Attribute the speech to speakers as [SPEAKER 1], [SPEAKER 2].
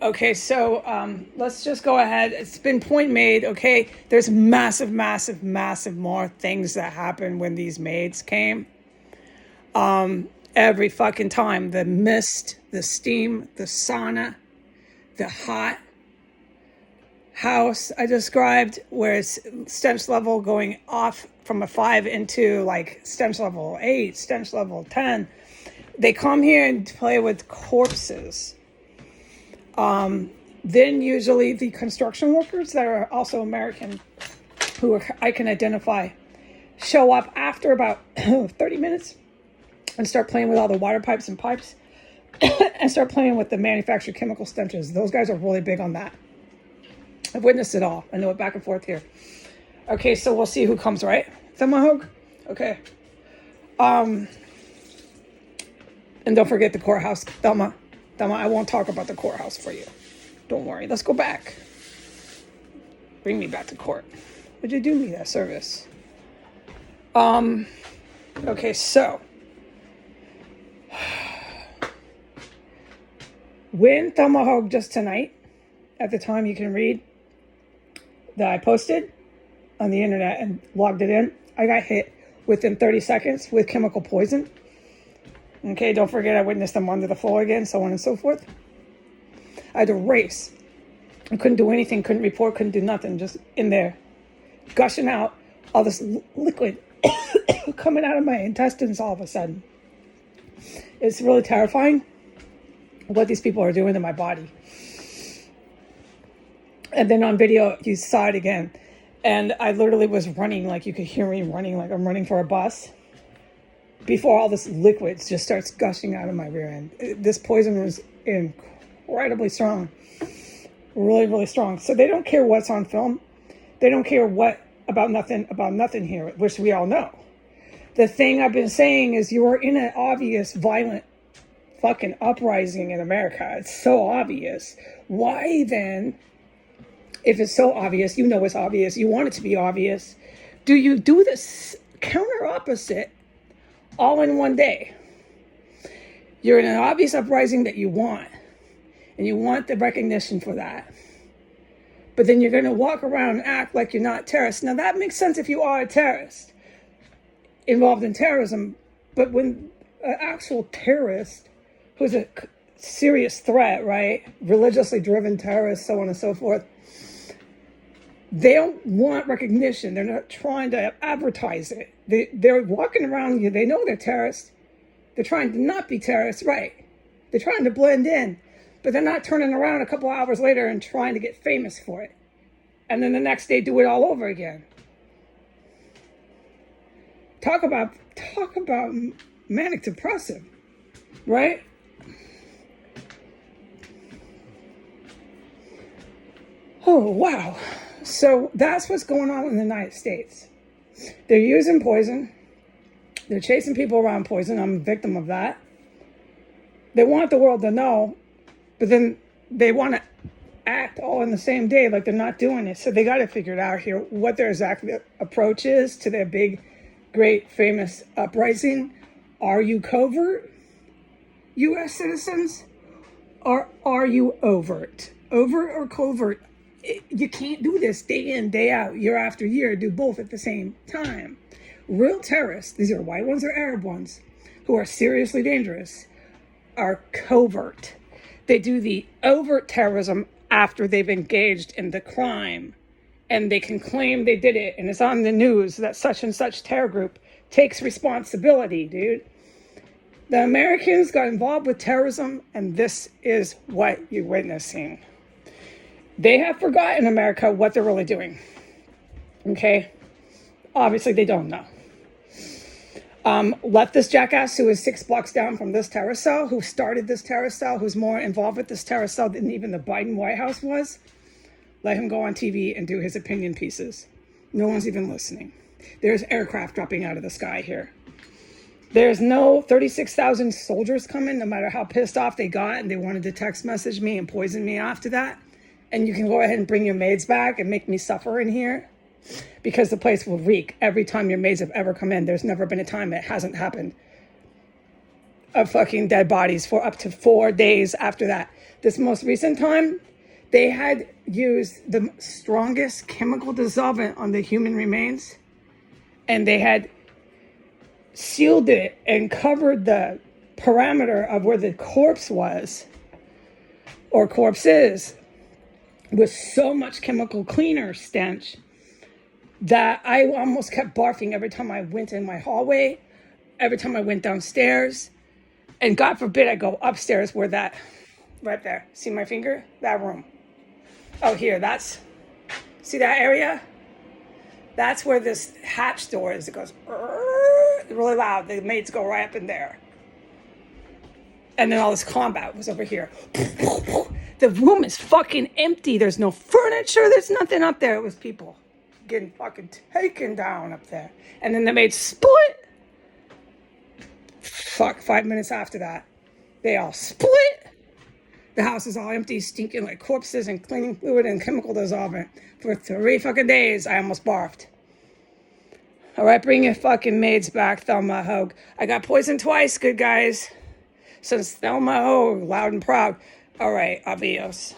[SPEAKER 1] Okay, so let's just go ahead. It's been point made, okay? There's massive more things that happened when these maids came. Every fucking time. The mist, the steam, the sauna, the hot house I described, where it's stench level going off from a 5 into like stench level 8, stench level 10. They come here and play with corpses. Then usually the construction workers that are also American, who I can identify, show up after about 30 minutes and start playing with all the water pipes and pipes and start playing with the manufactured chemical stenches. Those guys are really big on that. I've witnessed it all. I know it back and forth here. Okay, so we'll see who comes, right? Thelma Houge? Okay. And don't forget the courthouse. Thelma, I won't talk about the courthouse for you. Don't worry. Let's go back. Bring me back to court. Would you do me that service? Okay, so when Thelma Houge just tonight, at the time you can read that I posted on the internet and logged it in, I got hit within 30 seconds with chemical poison. Okay, don't forget I witnessed them under the floor again, so on and so forth. I had to race. I couldn't do anything, couldn't report, couldn't do nothing, just in there, gushing out all this liquid coming out of my intestines all of a sudden. It's really terrifying what these people are doing to my body. And then on video, you saw it again. And I literally was running, like you could hear me running, like I'm running for a bus, before all this liquid just starts gushing out of my rear end. This poison was incredibly strong. Really strong. So they don't care what's on film. They don't care about nothing here, which we all know. The thing I've been saying is you are in an obvious violent fucking uprising in America. It's so obvious. Why then, if it's so obvious, you know it's obvious, you want it to be obvious, do you do this counter opposite all in one day? You're in an obvious uprising that you want, and you want the recognition for that. But then you're going to walk around and act like you're not terrorists. Now that makes sense if you are a terrorist involved in terrorism, but when an actual terrorist who's a serious threat, right, religiously driven terrorist, so on and so forth, they don't want recognition. They're not trying to advertise it. They're walking around you. They know they're terrorists. They're trying to not be terrorists, right? They're trying to blend in, but they're not turning around a couple hours later and trying to get famous for it. And then the next day do it all over again. Talk about manic depressive, right? Oh, wow. So that's what's going on in the United States. They're using poison. They're chasing people around poison. I'm a victim of that. They want the world to know, but then they want to act all in the same day like they're not doing it. So they got to figure it out here, what their exact approach is to their big, great, famous uprising. Are you covert, U.S. citizens? Or are you overt? Overt or covert? You can't do this day in, day out, year after year, do both at the same time. Real terrorists, these are white ones or Arab ones, who are seriously dangerous, are covert. They do the overt terrorism after they've engaged in the crime. And they can claim they did it, and it's on the news that such and such terror group takes responsibility, dude. The Americans got involved with terrorism, and this is what you're witnessing. They have forgotten, America, what they're really doing. Okay? Obviously, they don't know. Let this jackass who is 6 blocks down from this terror cell, who started this terror cell, who's more involved with this terror cell than even the Biden White House was, let him go on TV and do his opinion pieces. No one's even listening. There's aircraft dropping out of the sky here. There's no 36,000 soldiers coming, no matter how pissed off they got and they wanted to text message me and poison me after that. And you can go ahead and bring your maids back and make me suffer in here, because the place will reek every time your maids have ever come in. There's never been a time it hasn't happened of fucking dead bodies for up to 4 days after that. This most recent time, they had used the strongest chemical dissolvent on the human remains, and they had sealed it and covered the perimeter of where the corpse was, or corpse is, with so much chemical cleaner stench that I almost kept barfing every time I went in my hallway, every time I went downstairs, and God forbid I go upstairs where that, right there, see my finger? That room. Oh, here, see that area? That's where this hatch door is. It goes really loud. The maids go right up in there. And then all this combat was over here. The room is fucking empty. There's no furniture. There's nothing up there. It was people getting fucking taken down up there. And then the maids split. Fuck, 5 minutes after that, they all split. The house is all empty, stinking like corpses and cleaning fluid and chemical dissolvent. For 3 fucking days, I almost barfed. All right, bring your fucking maids back, Thelma Houge. I got poisoned twice, good guys. Since Thelma Houge, loud and proud. All right, adios.